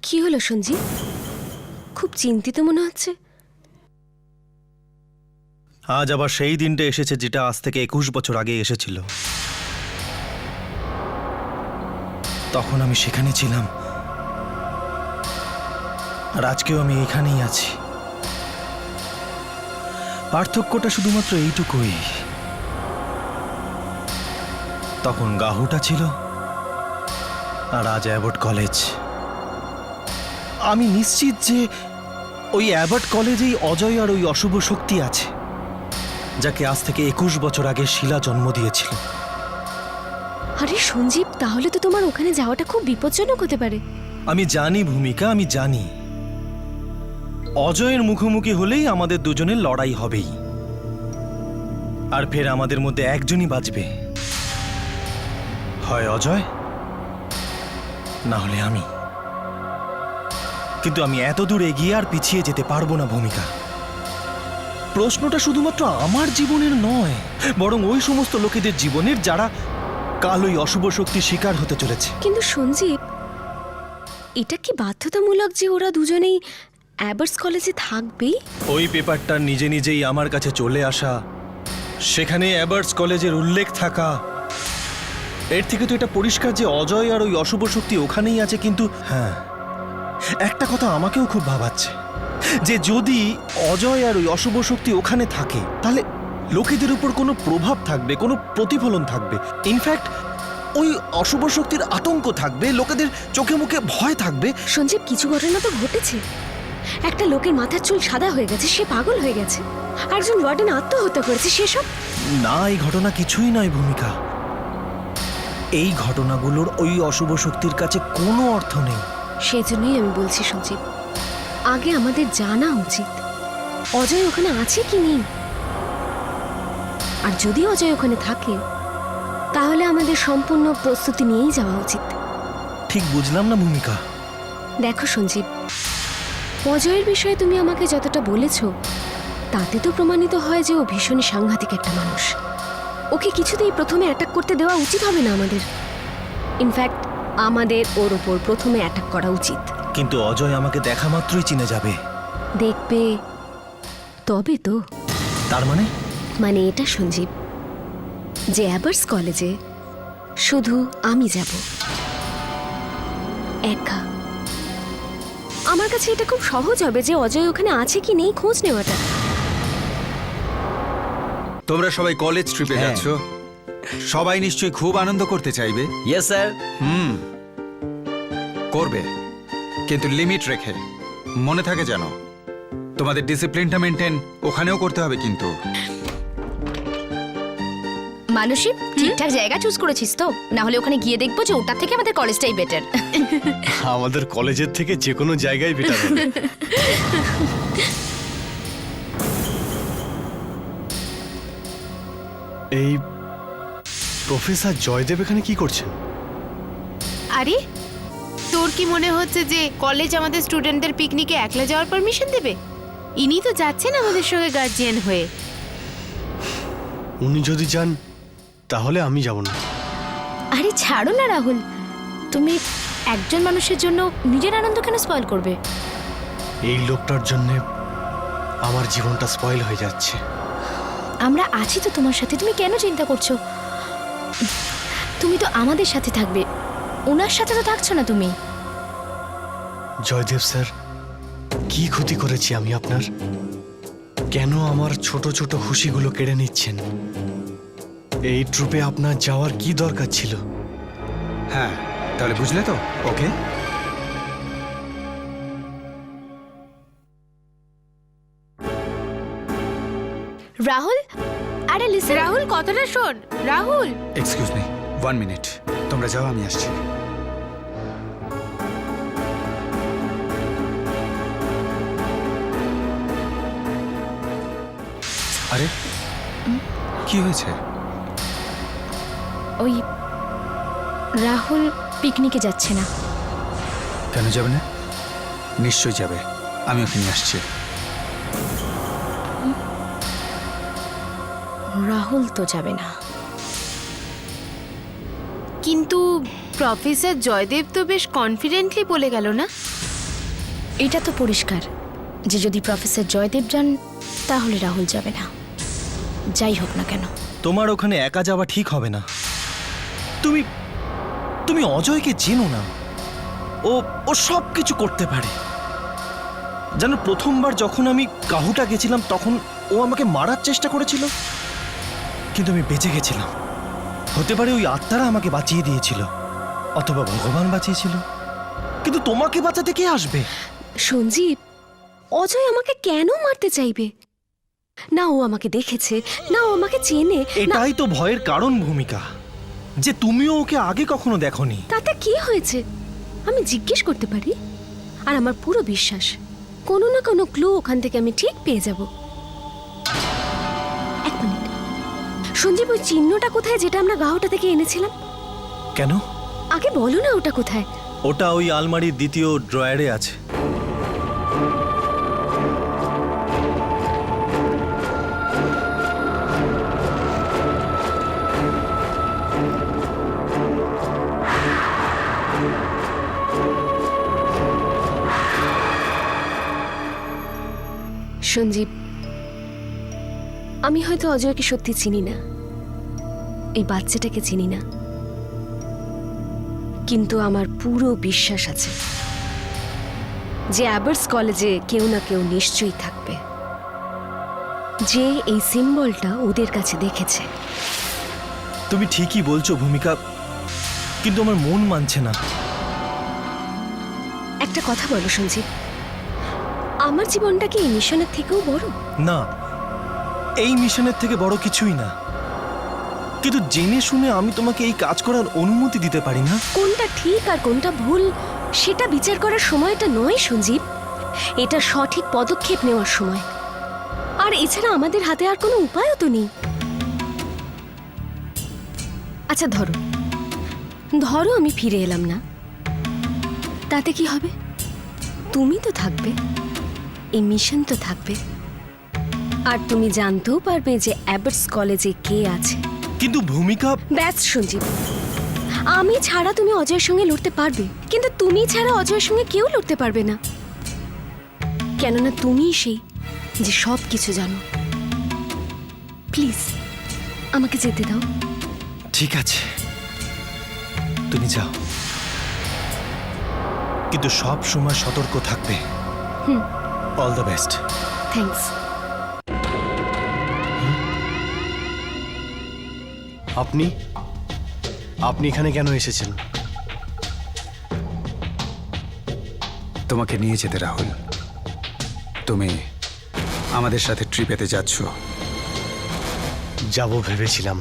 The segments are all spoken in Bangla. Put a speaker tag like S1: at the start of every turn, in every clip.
S1: কি হলো সঞ্জীব? খুব চিন্তিত মনে হচ্ছে।
S2: আজ আবার সেই দিনটা এসেছে যেটা আজ থেকে 21 বছর আগে এসেছিল। তখন আমি সেখানে ছিলাম, আর আজকেও আমি এখানেই আছি। পার্থক্যটা শুধুমাত্র এইটুকুই, তখন গাহুটা ছিল আর আজ অ্যাবট কলেজ। আমি নিশ্চিত যে ওই অ্যাবট কলেজেই অজয় আর ওই অশুভ শক্তি আছে, যাকে আজ থেকে 21 বছর আগে শিলা জন্ম দিয়েছিল।
S1: আরে সঞ্জীব, তাহলে তো তোমার ওখানে যাওয়াটা খুব বিপজ্জনক হতে পারে।
S2: আমি জানি ভূমিকা, আমি জানি অজয়ের মুখোমুখি হলেই আমাদের দুজনের লড়াই হবেই, আর ফের আমাদের মধ্যে একজনই বাঁচবে, হয় অজয় না হলে আমি। কিন্তু আমি এত দূর এগিয়ে আর পিছিয়ে যেতে পারবো না ভূমিকা। প্রশ্নটা শুধুমাত্র আমার জীবনের নয়, বরং ওই সমস্ত লোকেদের জীবনের যারা কাল ওই অশুভ শক্তির শিকার হতে চলেছে।
S1: কিন্তু সঞ্জীব, এটা কি বাধ্যতামূলক যে ওরা দুজনেই অ্যাবার্স কলেজে থাকবেই?
S2: ওই পেপারটা নিজে নিজেই আমার কাছে চলে আসা, সেখানে অ্যাবার্স কলেজের উল্লেখ থাকা, এর থেকে তো এটা পরিষ্কার যে অজয় আর ওই অশুভ শক্তি ওখানেই আছে। কিন্তু হ্যাঁ, একটা কথা আমাকেও খুব ভাবাচ্ছে, যে যদি অজয় আর ওই অশুভ শক্তি ওখানে থাকে, তাহলে লোকেদের উপর কোনো প্রভাব থাকবে, কোনো প্রতিফলন থাকবে। ইনফ্যাক্ট ওই অশুভ শক্তির আতঙ্ক থাকবে, লোকেদের চোখে মুখে ভয় থাকবে।
S1: সঞ্জীব, কিছু ঘটনা তো ঘটেছে। একটা লোকের মাথার চুল সাদা হয়ে গেছে, সে পাগল হয়ে গেছে। একজন ওয়ার্ডেন আত্মহত্যা করেছে, সেসব
S2: না, এই ঘটনা কিছুই নয় ভূমিকা। এই ঘটনাগুলোর ওই অশুভ শক্তির কাছে কোনো অর্থ নেই।
S1: সেজন্যই আমি বলছি সঞ্জীব, আগে আমাদের জানা উচিত অজয় ওখানে আছে কি নেই। আর যদি অজয় ওখানে থাকে, তাহলে আমাদের সম্পূর্ণ প্রস্তুতি নিয়েই যাওয়া উচিত।
S2: ঠিক বুঝলাম না ভূমিকা।
S1: দেখো সঞ্জীব, অজয়ের বিষয়ে তুমি আমাকে যতটা বলেছ, তাতে তো প্রমাণিত হয় যে ও ভীষণই সাংঘাতিক একটা মানুষ। ওকে কিছুতেই প্রথমে অ্যাটাক করতে দেওয়া উচিত হবে না আমাদের। ইনফ্যাক্ট আমাদের ওর ওপর প্রথমে অ্যাটাক করা উচিত।
S2: কিন্তু অজয় আমাকে দেখা মাত্রই চিনে যাবে।
S1: দেখবে তবে তো।
S2: তার মানে?
S1: মানে এটা সঞ্জীব, যে অ্যাবার্স কলেজে শুধু আমি যাব, একা। আমার কাছে এটা খুব সহজ হবে যে অজয় ওখানে আছে কি নেই খোঁজ নেওয়াটা।
S3: তোমরা সবাই কলেজ ট্রিপে যাচ্ছ, সবাই নিশ্চয়ই খুব আনন্দ করতে চাইবে।
S4: Yes sir.
S3: করবে, কিন্তু লিমিট রেখে। মনে থাকে যেন তোমাদের ডিসিপ্লিনটা মেনটেন ওখানেও করতে হবে। কিন্তু
S5: মানসী, ঠিকঠাক জায়গা চুজ করেছিস তো? না হলে ওখানে গিয়ে দেখবো যে ওটার থেকে আমাদের কলেজটাই বেটার।
S6: আমাদের কলেজের থেকে যে কোনো জায়গায় বেটার হবে। এই প্রফেসর জয়দেব এখানে কি করছেন?
S7: আরে, তোর কি মনে হচ্ছে যে কলেজ আমাদের স্টুডেন্টদের পিকনিকে একলা যাওয়ার পারমিশন দেবে? ইনি তো যাচ্ছেন আমাদের সঙ্গে গার্জিয়ান হয়ে।
S6: উনি যদি যান তাহলে আমি যাব না।
S5: আরে ছাড়ো না রাহুল, তুমি একজন মানুষের জন্য নিজের আনন্দ কেন স্পয়েল করবে?
S6: এই লোকটার জন্য আমার জীবনটা স্পয়েল হয়ে যাচ্ছে।
S5: আমরা আছি তো তোমার সাথে, তুমি কেন চিন্তা করছো? তুমি তো আমাদের সাথে থাকবে, ওনার সাথে তো থাকছো না তুমি।
S6: জয়দেব স্যার, কি ক্ষতি করেছি আমি আপনার? কেন আমার ছোট ছোট খুশিগুলো কেড়ে নিচ্ছেন? এই ট্রুপে আপনার যাওয়ার কি দরকার ছিল?
S3: হ্যাঁ, তাহলে বুঝলে তো? ওকে,
S5: রাহুল, আরে লিসেন।
S7: রাহুল, কথাটা শোন। Rahul,
S3: excuse me, 1 minute. তোমরা যাও, আমি আসছি। আরে কি হয়েছে?
S5: ওই রাহুল পিকনিকে যাচ্ছে না।
S3: কেন যাবে না? নিশ্চয়ই যাবে, আমি ওকে নিয়ে আসছি।
S5: রাহুল তো যাবে না।
S7: কিন্তু প্রফেসর জয়দেব তো বেশ কনফিডেন্টলি বলে গেল না?
S5: এটা তো পরিষ্কার যে যদি প্রফেসর জয়দেব যান তাহলে রাহুল যাবে না, যাই হোক না কেন।
S2: তোমার ওখানে একা যাওয়া ঠিক হবে না। তুমি তুমি অজয়কে চেনো না। ও ও সব কিছু করতে পারে। জানো, প্রথমবার যখন আমি কাহুটা গেছিলাম তখন ও আমাকে মারার চেষ্টা করেছিল, কিন্তু আমি বেঁচে গেছিলাম। হতে পারে ওই আত্মারা আমাকে বাঁচিয়ে দিয়েছিল, অথবা ভগবান বাঁচিয়েছিল, কিন্তু তোমাকে বাঁচাতে কে আসবে?
S1: সঞ্জীব, অজয় আমাকে কেন মারতে চাইবে? না ও আমাকে দেখেছে, না ও আমাকে চেনে, না
S2: এটাই তো ভয়ের কারণ ভূমিকা, যে তুমিও ওকে আগে কখনো দেখোনি।
S1: তাতে কি হয়েছে? আমি জিজ্ঞেস করতে পারি। আর আমার পুরো বিশ্বাস কোনো না কোনো ক্লু ওখান থেকে আমি ঠিক পেয়ে যাব। এক মিনিট সঞ্জীব, ওই চিহ্নটা কোথায় যেটা আমরা গাহটা থেকে এনেছিলাম?
S2: কেন?
S1: আগে বলো না ওটা কোথায়।
S2: ওটা ওই আলমারির দ্বিতীয় ড্রয়ারে আছে।
S1: সঞ্জীব, আমি হয়তো অজয়কে সত্যি চিনি না, এই বাচ্চাটাকে চিনি না, কিন্তু আমার পুরো বিশ্বাস আছে যে অ্যাবার্স কলেজে কেউ না কেউ নিশ্চয়ই থাকবে, যে এই সিম্বলটা ওদের কাছে দেখেছে।
S2: তুমি ঠিকই বলছো ভূমিকা, কিন্তু আমার মন মানছে না।
S1: একটা কথা বলো সঞ্জীব, আমার জীবনটা কি এই মিশনের থেকেও বড়?
S2: না, এই মিশনের থেকে বড় কিছুই না, কিন্তু জেনে শুনে আমি তোমাকে এই কাজ করার অনুমতি দিতে পারি না।
S1: কোনটা ঠিক আর কোনটা ভুল সেটা বিচার করার সময়টা নয় সঞ্জীব, এটা সঠিক পদক্ষেপ নেওয়ার সময়। আর এছাড়া আমাদের হাতে আর কোনো উপায়ও তো নেই। আচ্ছা ধরো ধরো আমি ফিরে এলাম না, তাতে কি হবে? তুমি তো থাকবে, এই মিশন তো থাকবে, আর তুমি জানতেও পারবে যে অ্যাবার্স কলেজে কে আছে।
S2: কিন্তু ভূমিকা,
S1: ব্যাস সঞ্জীব, আমি ছাড়া তুমি অজয়ের সঙ্গে লড়তে পারবে, কিন্তু তুমি ছাড়া অজয়ের সঙ্গে কেউ লড়তে পারবে না, কেননা তুমিই সেই যে সব কিছু জানো। প্লিজ আমাকে যেতে দাও।
S2: ঠিক আছে তুমি যাও, কিন্তু সব সময় সতর্ক থাকবে। All the best.
S1: থ্যাঙ্কস।
S6: আপনি আপনি এখানে কেন এসেছেন?
S3: তোমাকে নিয়ে যেতে রাহুল। তুমি আমাদের সাথে ট্রিপেতে যাচ্ছ।
S6: যাব ভেবেছিলাম,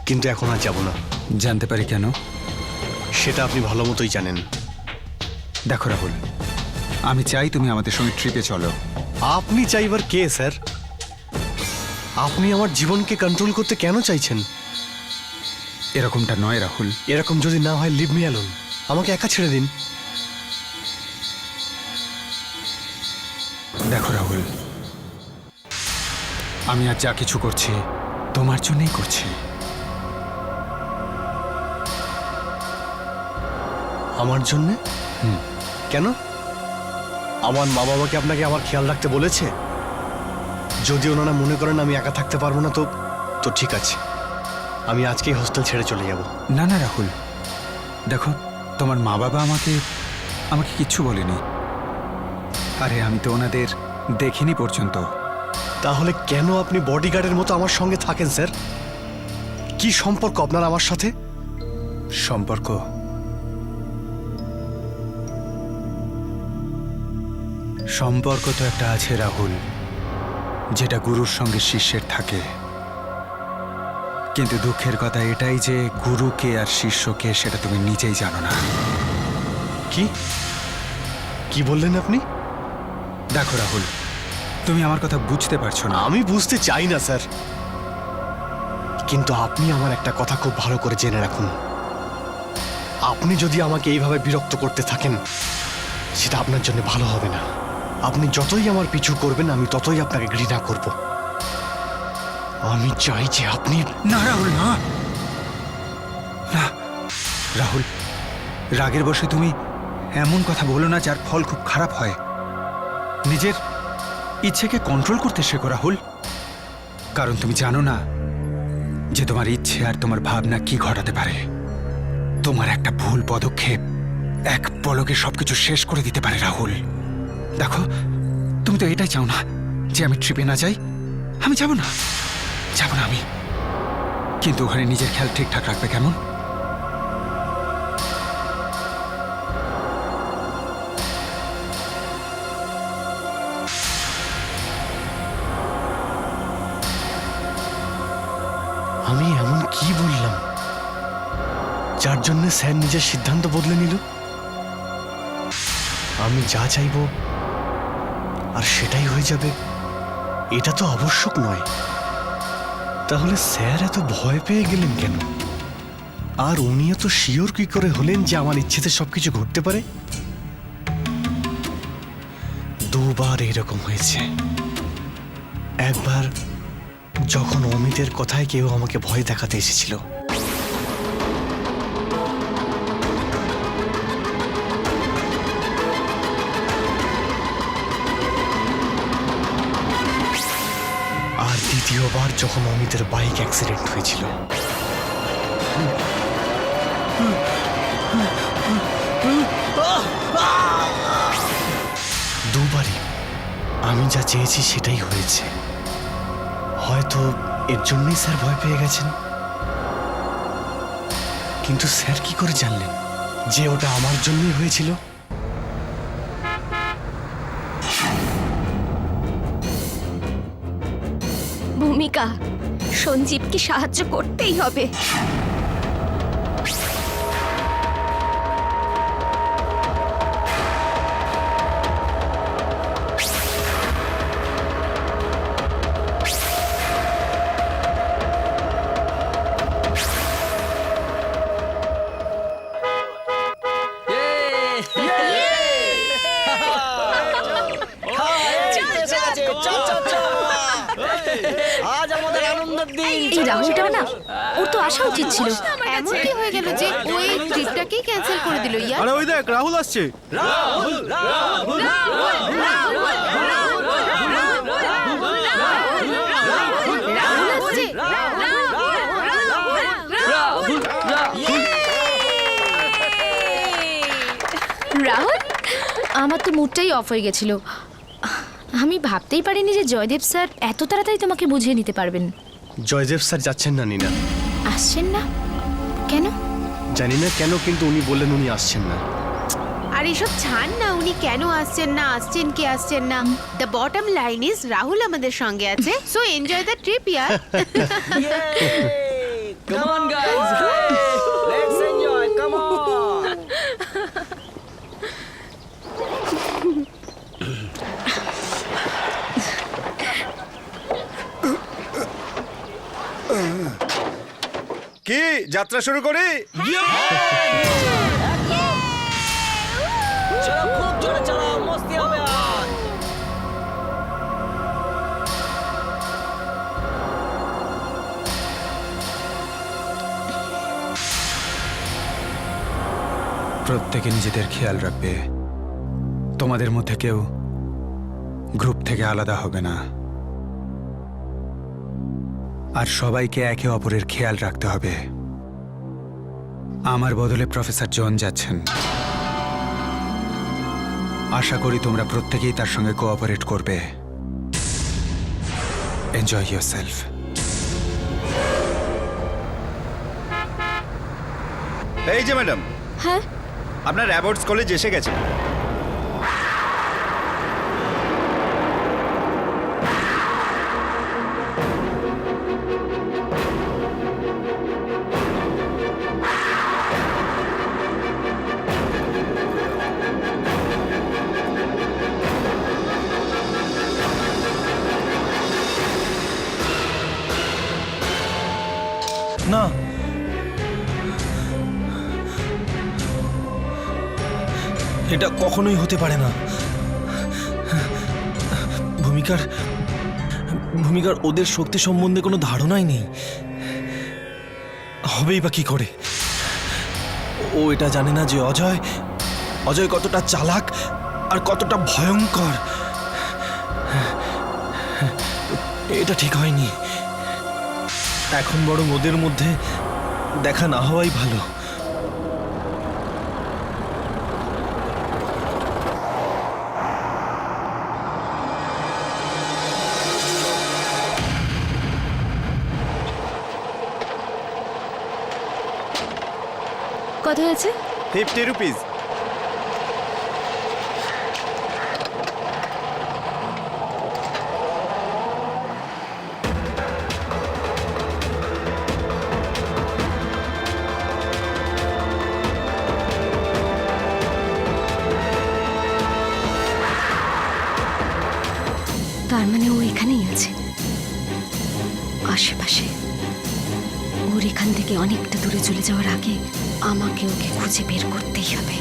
S6: কিন্তু এখন আর যাব না।
S3: জানতে পারি কেন?
S6: সেটা আপনি ভালো মতোই জানেন।
S3: দেখো রাহুল, আমি চাই তুমি আমাদের সঙ্গে ট্রিপে চলো।
S6: আপনি চাইবার কে স্যার? আপনি আমার জীবনকে কন্ট্রোল করতে কেন চাইছেন?
S3: এরকমটা নয় রাহুল।
S6: এরকম যদি না হয় লিভ মি অ্যালোন, আমাকে একা ছেড়ে দিন।
S3: দেখো রাহুল, আমি আর যা কিছু করছি তোমার জন্যই করছি।
S6: আমার জন্যে? কেন? আমার মা বাবাকে আপনাকে আমার খেয়াল রাখতে বলেছে? যদি ওনারা মনে করেন আমি একা থাকতে পারবো না, তো ঠিক আছে, আমি আজকেই হোস্টেল ছেড়ে চলে যাব।
S3: না না রাহুল, দেখো তোমার মা বাবা আমাকে কিচ্ছু বলেনি। আরে আমি তো ওনাদের দেখিনি পর্যন্ত।
S6: তাহলে কেন আপনি বডিগার্ডের মতো আমার সঙ্গে থাকেন স্যার? কি সম্পর্ক আপনার আমার সাথে?
S3: সম্পর্ক? সম্পর্ক তো একটা আছে রাহুল, যেটা গুরুর সঙ্গে শিষ্যের থাকে। কিন্তু দুঃখের কথা এটাই যে গুরুকে আর শিষ্যকে সেটা তুমি নিজেই জানো না।
S6: কি কি বললেন আপনি?
S3: দেখো রাহুল, তুমি আমার কথা বুঝতে পারছো না।
S6: আমি বুঝতে চাই না স্যার, কিন্তু আপনি আমার একটা কথা খুব ভালো করে জেনে রাখুন। আপনি যদি আমাকে এইভাবে বিরক্ত করতে থাকেন, সেটা আপনার জন্য ভালো হবে না। আপনি যতই আমার পিছু করবেন, আমি ততই আপনাকে ঘৃণা করব। আমি চাই যে আপনি...
S3: না রাহুল, না না রাহুল, রাগের বশে তুমি এমন কথা বলো না যার ফল খুব খারাপ হয়। নিজের ইচ্ছেকে কন্ট্রোল করতে শেখো রাহুল। কারণ তুমি জানো না যে তোমার ইচ্ছে আর তোমার ভাবনা কি ঘটাতে পারে। তোমার একটা ভুল পদক্ষেপ এক পলকে সবকিছু শেষ করে দিতে পারে রাহুল। দেখো, তুমি তো এটাই চাও না যে আমি ট্রিপে না যাই। আমি যাব না আমি, কিন্তু ওখানে নিজের খেয়াল ঠিকঠাক রাখবে কেমন?
S6: আমি এমন কি বললাম যার জন্য স্যার নিজের সিদ্ধান্ত বদলে নিল? আমি যা চাইবো আর সেটাই হয়ে যাবে, এটা তো আবশ্যক নয়। তাহলে স্যার এত ভয় পেয়ে গেলেন কেন? আর উনি এত শিওর কি করে হলেন যে আমার ইচ্ছেতে সবকিছু ঘটতে পারে? দুবার এরকম হয়েছে। একবার যখন অমিতের কথায় কেউ আমাকে ভয় দেখাতে এসেছিল, আর দ্বিতীয়বার যখন অমিতের বাইক অ্যাক্সিডেন্ট হয়েছিল। দুবারই আমি যা চেয়েছি সেটাই হয়েছে। হয়তো এর জন্যই স্যার ভয় পেয়ে গেছেন। কিন্তু স্যার কি করে জানলেন যে ওটা আমার জন্যই হয়েছিল?
S1: ভূমিকা, সঞ্জীবকে সাহায্য করতেই হবে।
S5: এই রাহুলটাও না, ওর তো আসা উচিত ছিল।
S7: এমন কি হয়ে গেল যে ওই ট্রিপটাকেই ক্যান্সেল করে দিল? ইয়ার
S2: আরে ওই দেখ, রাহুল আসছে।
S5: রাহুল, আমার তো মুডটাই অফ হয়ে গেছিল। আমি ভাবতেই পারিনি যে জয়দেব স্যার এত তাড়াতাড়ি তোমাকে বুঝিয়ে নিতে পারবেন।
S6: জয়দেব স্যার যাচ্ছেন না নিনা।
S5: আসছেন না কেন?
S6: জানি না কেন, কিন্তু উনি বললেন উনি আসছেন না।
S7: আর এসব ছাড় না, উনি কেন আসছেন না, আসছেন কি আসছেন না, the bottom line is Rahul আমাদের সঙ্গে আছে, so enjoy the trip year.
S4: Come on, guys. Let's enjoy. Come on.
S8: কি যাত্রা শুরু করি?
S4: চলো খুব জোরে চালাও, মস্তি হবে আজ।
S3: প্রত্যেকে নিজেদের খেয়াল রাখবে। তোমাদের মধ্যে কেউ গ্রুপ থেকে আলাদা হবে না, আর সবাইকে একে অপরের খেয়াল রাখতে হবে। আমার বদলে প্রফেসর জন যাচ্ছেন। আশা করি তোমরা প্রত্যেকেই তার সঙ্গে কোঅপারেট করবে। Enjoy yourself.
S8: এই যে ম্যাডাম,
S1: হ্যাঁ,
S8: আপনার অ্যাবোর্ডস কলেজ এসে গেছে।
S2: না, এটা কখনোই হতে পারে না। ভূমিকার ওদের শক্তি সম্বন্ধে কোনো ধারণাই নেই। হবেই বা কি করে? ও এটা জানে না যে অজয় কতটা চালাক আর কতটা ভয়ঙ্কর। এটা ঠিক হয়নি। এখন বরং ওদের মধ্যে দেখা না হওয়াই ভালো।
S1: কত হয়েছে?
S8: 50 রুপিস।
S1: তার মানে ও এখানেই আছে, আশেপাশে। ওর এখান থেকে অনেকটা দূরে চলে যাওয়ার আগে আমাকে ওকে খুঁজে বের করতেই হবে।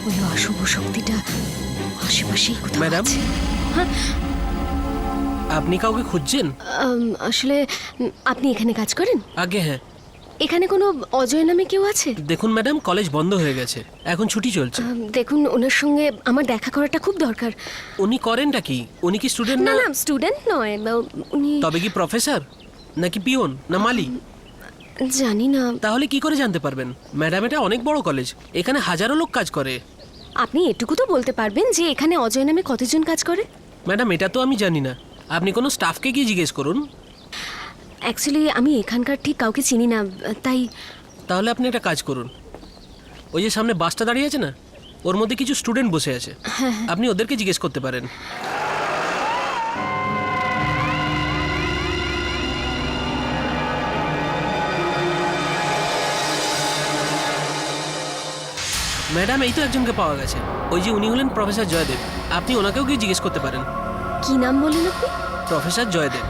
S1: ওই অশুভ শক্তিটা আশেপাশেই কোথাও
S9: ম্যাডাম?
S1: আছে।
S9: আপনি কাউকে খুঁজছেন?
S1: আসলে আপনি এখানে কাজ করেন?
S9: আগে হ্যাঁ।
S1: এখানে কোনো অজয় নামে কেউ আছে?
S9: দেখুন ম্যাডাম, কলেজ বন্ধ হয়ে গেছে, এখন ছুটি চলছে।
S1: দেখুন, ওনার সঙ্গে আমার দেখা করাটা খুব দরকার।
S9: উনি করেনটা কি? উনি কি স্টুডেন্ট
S1: না
S9: না?
S1: না, স্টুডেন্ট নয়, উনি
S9: তবে কি প্রফেসর নাকি পিওন না মালি?
S1: জানি না।
S9: তাহলে কি করে জানতে পারবেন? ম্যাডাম, এটা অনেক বড় কলেজ, এখানে হাজারো লোক কাজ করে।
S1: আপনি এটুকু তো বলতে পারবেন যে এখানে অজয় নামে কতজন কাজ করে?
S9: ম্যাডাম, এটা তো আমি জানি না, আপনি কোনো স্টাফকে গিয়ে জিজ্ঞেস করুন।
S1: অ্যাকচুয়ালি আমি এখানকার ঠিক কাউকে চিনি না, তাই।
S9: তাহলে আপনি একটা কাজ করুন, ওই যে সামনে বাসটা দাঁড়িয়ে আছে না, ওর মধ্যে কিছু স্টুডেন্ট বসে আছে, আপনি ওদেরকে জিজ্ঞেস করতে পারেন। ম্যাডাম, এই তো একজনকে পাওয়া গেছে, ওই যে উনি হলেন প্রফেসর জয়দেব, আপনি ওনাকেও গিয়ে জিজ্ঞেস করতে পারেন।
S1: কি নাম বলেন আপনি?
S9: প্রফেসর জয়দেব।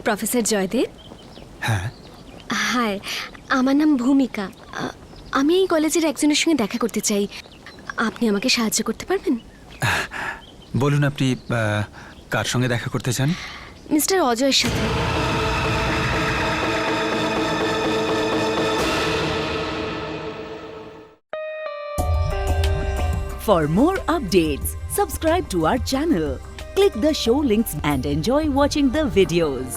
S1: প্রফেসর জয়দেব?
S3: হ্যাঁ,
S1: হাই, আমার নাম ভূমিকা। আমি এই কলেজের একজনের সঙ্গে দেখা করতে চাই, আপনি আমাকে সাহায্য করতে পারবেন?
S3: বলুন আপনি কার সঙ্গে দেখা করতে চান?
S1: মিস্টার অজয়ের সাথে।
S10: For more updates, subscribe to our channel, click the show links and enjoy watching the videos.